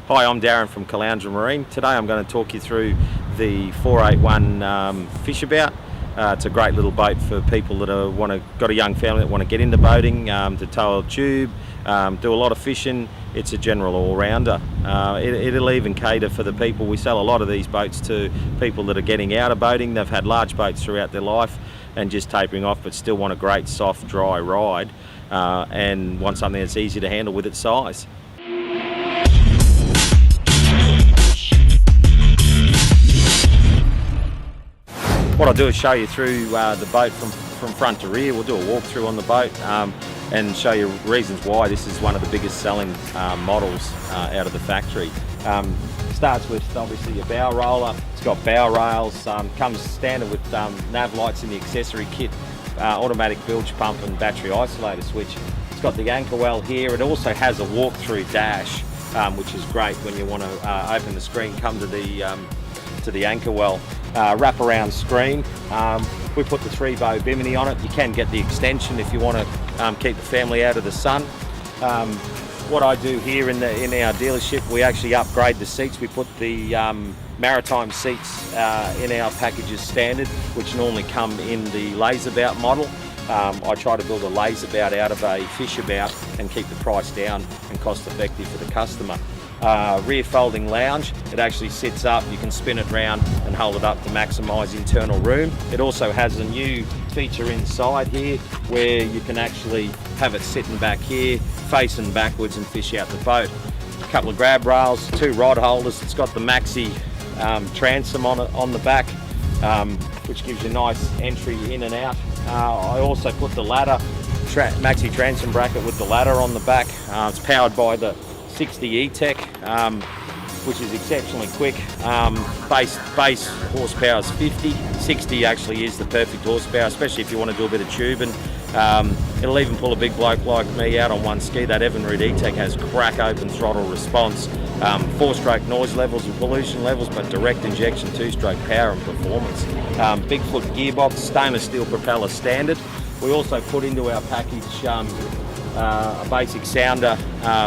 Hi, I'm Darren from Caloundra Marine. Today I'm going to talk you through the 481 Fishabout. It's a great little boat for people that got a young family that want to get into boating, to tow a tube, do a lot of fishing. It's a general all-rounder. It'll even cater for the people. We sell a lot of these boats to people that are getting out of boating. They've had large boats throughout their life and just tapering off, but still want a great, soft, dry ride, and want something that's easy to handle with its size. What I'll do is show you through the boat from front to rear. We'll do a walkthrough on the boat and show you reasons why this is one of the biggest selling models out of the factory. Starts with obviously your bow roller. It's got bow rails, comes standard with nav lights in the accessory kit, automatic bilge pump and battery isolator switch. It's got the anchor well here. It also has a walk-through dash, which is great when you want to open the screen, come to the anchor well. Wrap-around screen. We put the 3-bow bimini on it. You can get the extension if you want to keep the family out of the sun. What I do here in our dealership, we actually upgrade the seats. We put the maritime seats in our packages standard, which normally come in the Laserbout model. I try to build a Laserbout out of a Fishabout and keep the price down and cost effective for the customer. Rear folding lounge, it actually sits up, you can spin it round and hold it up to maximise internal room. It also has a new feature inside here where you can actually have it sitting back here, facing backwards and fish out the boat. A couple of grab rails, 2 rod holders. It's got the Maxi transom on the back, which gives you nice entry in and out. I also put the ladder, Maxi transom bracket with the ladder on the back. It's powered by the 60 E-Tech, which is exceptionally quick. Base horsepower is 50. 60 actually is the perfect horsepower, especially if you want to do a bit of tubing. It'll even pull a big bloke like me out on one ski. That Evinrude E-Tech has crack open throttle response, 4-stroke noise levels and pollution levels, but direct injection 2-stroke power and performance. Bigfoot gearbox, stainless steel propeller standard. We also put into our package a basic sounder,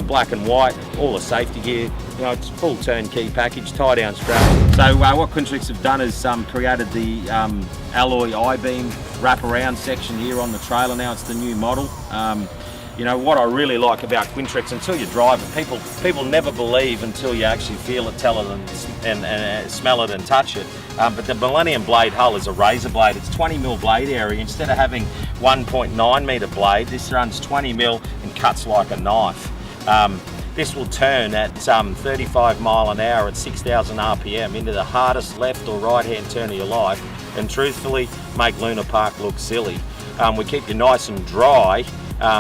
black and white, all the safety gear. You know, it's full turnkey package, tie down strap. So what Quintrix have done is created the alloy I-beam wraparound section here on the trailer. Now it's the new model. You know what I really like about Quintrix, until you drive it, people never believe until you actually feel it, tell it, and smell it and touch it. But the Millennium blade hull is a razor blade. It's 20mm blade area. Instead of having 1.9 metre blade, this runs 20mm and cuts like a knife. This will turn at 35 mile an hour at 6,000 RPM into the hardest left or right hand turn of your life, and truthfully make Luna Park look silly. We keep you nice and dry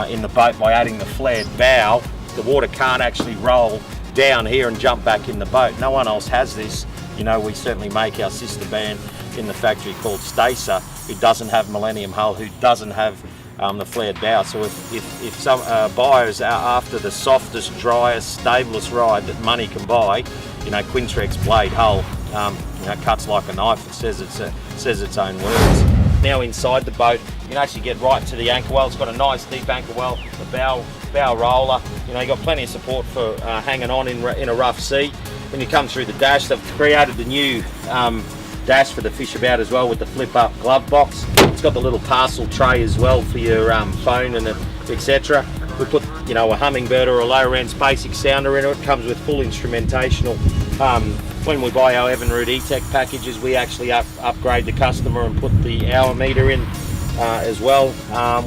in the boat by adding the flared bow. The water can't actually roll down here and jump back in the boat. No one else has this. You know, we certainly make our sister brand in the factory called Stacer, who doesn't have Millennium hull, who doesn't have the flared bow. So if some buyers are after the softest, driest, stablest ride that money can buy, you know, Quintrix blade hull, you know, cuts like a knife. It says its own words. Now inside the boat, you can actually get right to the anchor well. It's got a nice deep anchor well, the bow roller. You know, you've got plenty of support for hanging on in a rough sea. When you come through the dash, they've created the new dash for the Fishabout as well with the flip-up glove box. It's got the little parcel tray as well for your phone and etc. We put, you know, a Hummingbird or a low-end basic sounder in it. It comes with full instrumentational. When we buy our Evinrude E-Tech packages, we actually upgrade the customer and put the hour meter in as well.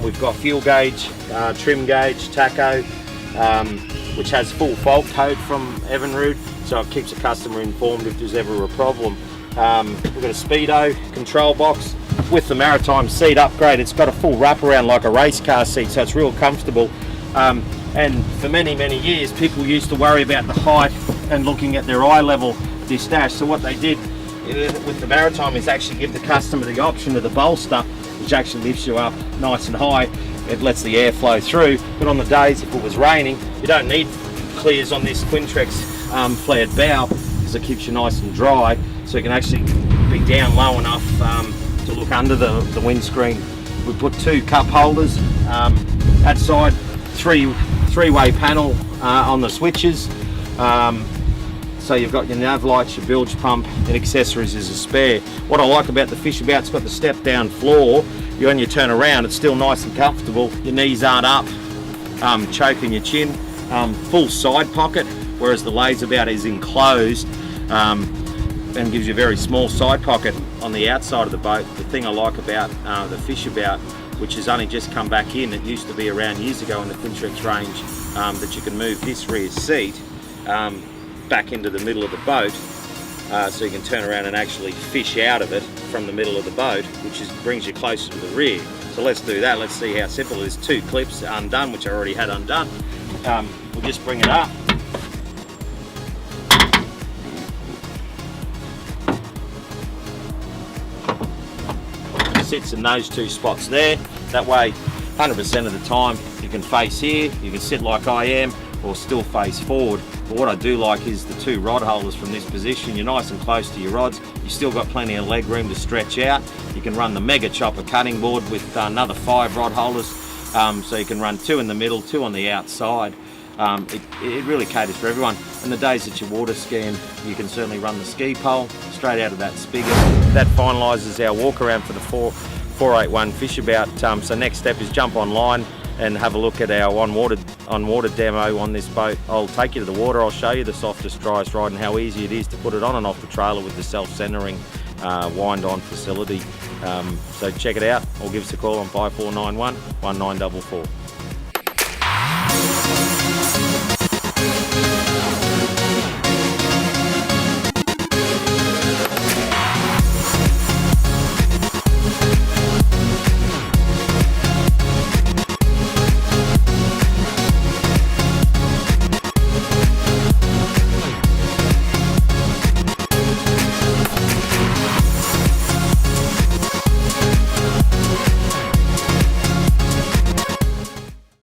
We've got fuel gauge, trim gauge, tacho, which has full fault code from Evinrude, so it keeps the customer informed if there's ever a problem. We've got a speedo control box with the maritime seat upgrade. It's got a full wraparound like a race car seat, so it's real comfortable. And for many years, people used to worry about the height and looking at their eye level of this dash. So what they did with the maritime is actually give the customer the option of the bolster, which actually lifts you up nice and high. It lets the air flow through, but on the days if it was raining, you don't need clears on this Quintrix flared bow, because it keeps you nice and dry, so you can actually be down low enough to look under the windscreen. We put 2 cup holders outside, three-way panel on the switches. So you've got your nav lights, your bilge pump, and accessories as a spare. What I like about the Fishabout, it's got the step down floor. When you turn around, it's still nice and comfortable. Your knees aren't up, choking your chin. Full side pocket, whereas the Laserbout is enclosed and gives you a very small side pocket on the outside of the boat. The thing I like about the Fishabout, which has only just come back in, it used to be around years ago in the Quintrex range, that you can move this rear seat back into the middle of the boat, so you can turn around and actually fish out of it from the middle of the boat, which brings you closer to the rear. So let's do that. Let's see how simple it is. 2 clips undone, which I already had undone. We'll just bring it up. It sits in those 2 spots there. That way, 100% of the time, you can face here, you can sit like I am, or still face forward. But what I do like is the 2 rod holders from this position. You're nice and close to your rods. You've still got plenty of leg room to stretch out. You can run the Mega Chopper cutting board with another 5 rod holders. So you can run 2 in the middle, 2 on the outside. It really caters for everyone. And the days that you water skiing, you can certainly run the ski pole straight out of that spigot. That finalises our walk around for the 481 Fishabout. So next step is jump online and have a look at our on-water demo on this boat. I'll take you to the water, I'll show you the softest, driest ride and how easy it is to put it on and off the trailer with the self-centering wind-on facility. So check it out or give us a call on 5491 1944.